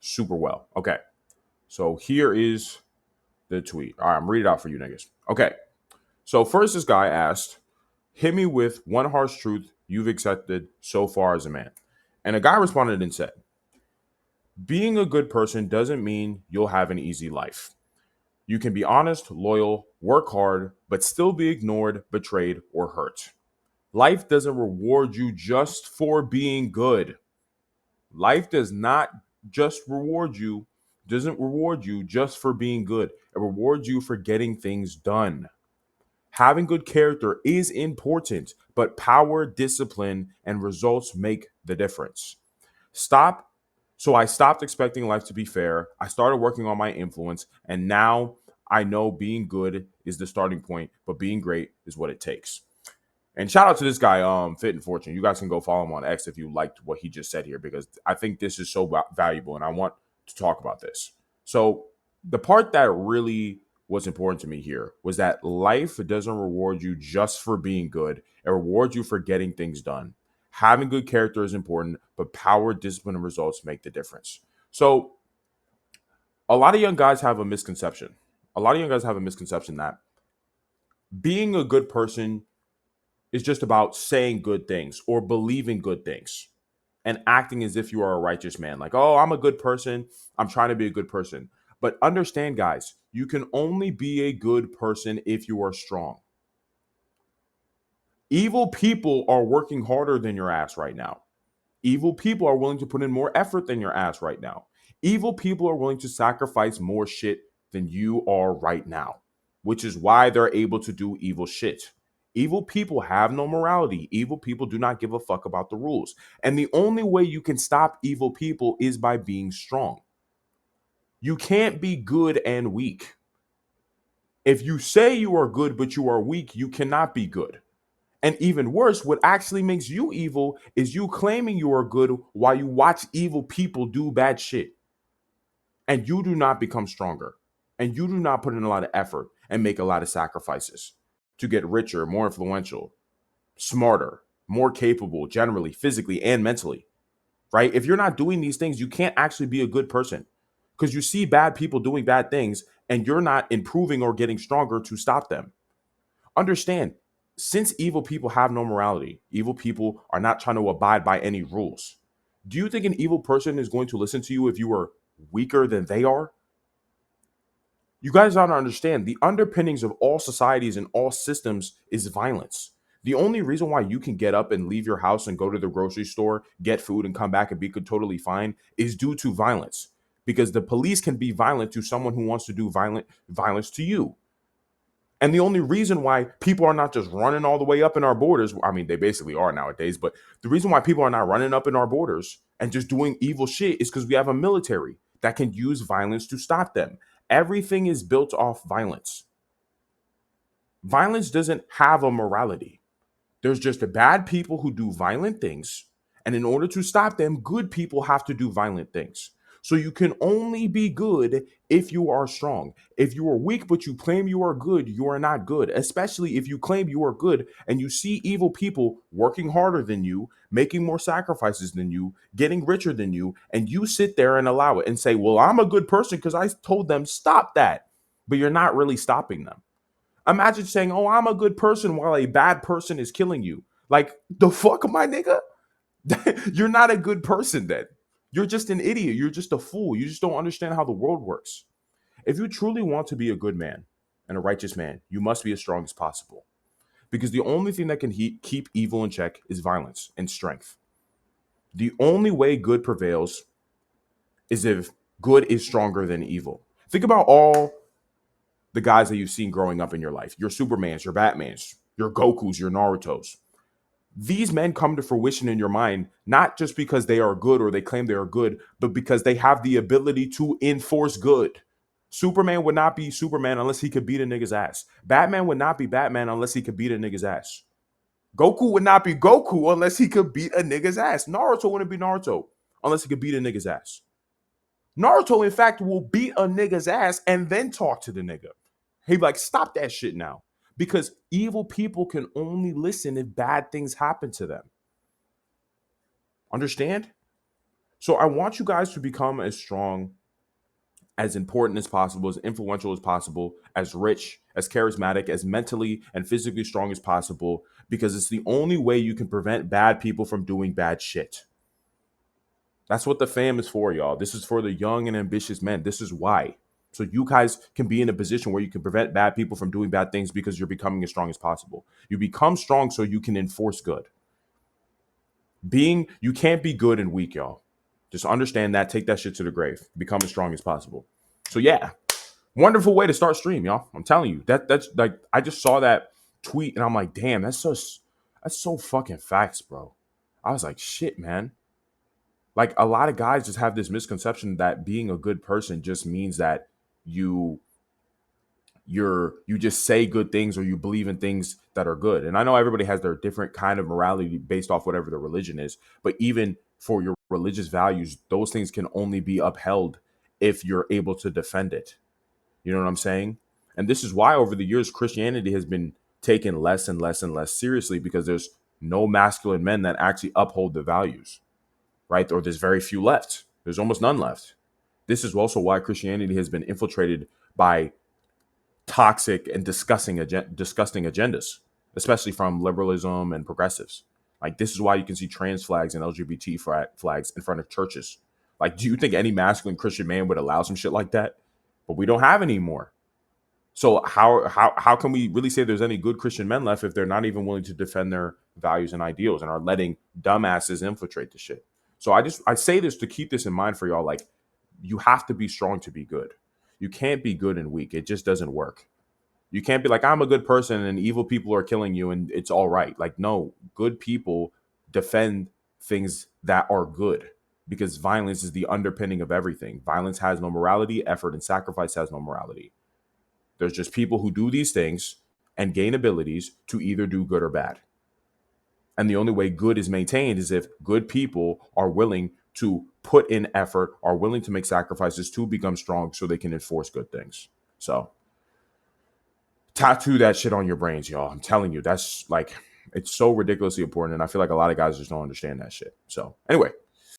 super well. Okay. So here is the tweet. All right, I'm reading it out for you niggas. Okay. So first, this guy asked, hit me with one harsh truth you've accepted so far as a man. And a guy responded and said, being a good person doesn't mean you'll have an easy life. You can be honest, loyal, work hard, but still be ignored, betrayed, or hurt. Life doesn't reward you just for being good. Life does not just doesn't reward you just for being good. It rewards you for getting things done. Having good character is important, but power, discipline, and results make the difference. Stop. So I stopped expecting life to be fair. I started working on my influence, and now I know being good is the starting point, but being great is what it takes. And shout out to this guy, Fit and Fortune. You guys can go follow him on X if you liked what he just said here, because I think this is so valuable, and I want to talk about this. So the part that really was important to me here was that life doesn't reward you just for being good. It rewards you for getting things done. Having good character is important, but power, discipline, and results make the difference. So a lot of young guys have a misconception. A lot of young guys have a misconception that being a good person is just about saying good things or believing good things and acting as if you are a righteous man. Like, oh, I'm a good person. I'm trying to be a good person. But understand, guys, you can only be a good person if you are strong. Evil people are working harder than your ass right now. Evil people are willing to put in more effort than your ass right now. Evil people are willing to sacrifice more shit than you are right now, which is why they're able to do evil shit. Evil people have no morality. Evil people do not give a fuck about the rules. And the only way you can stop evil people is by being strong. You can't be good and weak. If you say you are good but you are weak, you cannot be good. And even worse, what actually makes you evil is you claiming you are good while you watch evil people do bad shit. And you do not become stronger. And you do not put in a lot of effort and make a lot of sacrifices to get richer, more influential, smarter, more capable, generally, physically, and mentally. Right? If you're not doing these things, you can't actually be a good person because you see bad people doing bad things and you're not improving or getting stronger to stop them. Understand, since evil people have no morality, evil people are not trying to abide by any rules. Do you think an evil person is going to listen to you if you are weaker than they are? You guys don't understand the underpinnings of all societies and all systems is violence. The only reason why you can get up and leave your house and go to the grocery store, get food, and come back and be totally fine is due to violence. Because the police can be violent to someone who wants to do violence to you. And the only reason why people are not just running all the way up in our borders, I mean, they basically are nowadays, but the reason why people are not running up in our borders and just doing evil shit is because we have a military that can use violence to stop them. Everything is built off violence. Violence doesn't have a morality. There's just bad people who do violent things. And in order to stop them, good people have to do violent things. So you can only be good if you are strong. If you are weak, but you claim you are good, you are not good. Especially if you claim you are good and you see evil people working harder than you, making more sacrifices than you, getting richer than you, and you sit there and allow it and say, well, I'm a good person because I told them stop that. But you're not really stopping them. Imagine saying, oh, I'm a good person while a bad person is killing you. Like, the fuck, my nigga? You're not a good person then. You're just an idiot. You're just a fool. You just don't understand how the world works. If you truly want to be a good man and a righteous man, you must be as strong as possible. Because the only thing that can keep evil in check is violence and strength. The only way good prevails is if good is stronger than evil. Think about all the guys that you've seen growing up in your life. Your Supermans, your Batmans, your Gokus, your Narutos. These men come to fruition in your mind, not just because they are good or they claim they are good, but because they have the ability to enforce good. Superman would not be Superman unless he could beat a nigga's ass. Batman would not be Batman unless he could beat a nigga's ass. Goku would not be Goku unless he could beat a nigga's ass. Naruto wouldn't be Naruto unless he could beat a nigga's ass. Naruto, in fact, will beat a nigga's ass and then talk to the nigga. He'd be like, stop that shit now. Because evil people can only listen if bad things happen to them. Understand? So I want you guys to become as strong, as important as possible, as influential as possible, as rich, as charismatic, as mentally and physically strong as possible, because it's the only way you can prevent bad people from doing bad shit. That's what the fam is for, y'all. This is for the young and ambitious men. This is why. So you guys can be in a position where you can prevent bad people from doing bad things because you're becoming as strong as possible. You become strong so you can enforce good. You can't be good and weak, y'all. Just understand that. Take that shit to the grave. Become as strong as possible. So yeah, wonderful way to start stream, y'all. I'm telling you that's like I just saw that tweet and I'm like, damn, that's so fucking facts, bro. I was like, shit, man. Like a lot of guys just have this misconception that being a good person just means that you you just say good things or you believe in things that are good. And I know everybody has their different kind of morality based off whatever their religion is, but even for your religious values, those things can only be upheld if you're able to defend it. You know what I'm saying? And this is why over the years Christianity has been taken less and less and less seriously, because there's no masculine men that actually uphold the values, right? Or there's very few left. There's almost none left. This is also why Christianity has been infiltrated by toxic and disgusting agendas, especially from liberalism and progressives. Like this is why you can see trans flags and LGBT flags in front of churches. Like, do you think any masculine Christian man would allow some shit like that? But we don't have any more. So how can we really say there's any good Christian men left if they're not even willing to defend their values and ideals and are letting dumbasses infiltrate the shit? So I say this to keep this in mind for y'all. Like, you have to be strong to be good. You can't be good and weak. It just doesn't work. You can't be like, I'm a good person and evil people are killing you and it's all right. Like, no, good people defend things that are good, because violence is the underpinning of everything. Violence has no morality. Effort and sacrifice has no morality. There's just people who do these things and gain abilities to either do good or bad. And the only way good is maintained is if good people are willing to put in effort, are willing to make sacrifices to become strong so they can enforce good things. So tattoo that shit on your brains, y'all. I'm telling you, that's like, it's so ridiculously important. And I feel like a lot of guys just don't understand that shit. So anyway,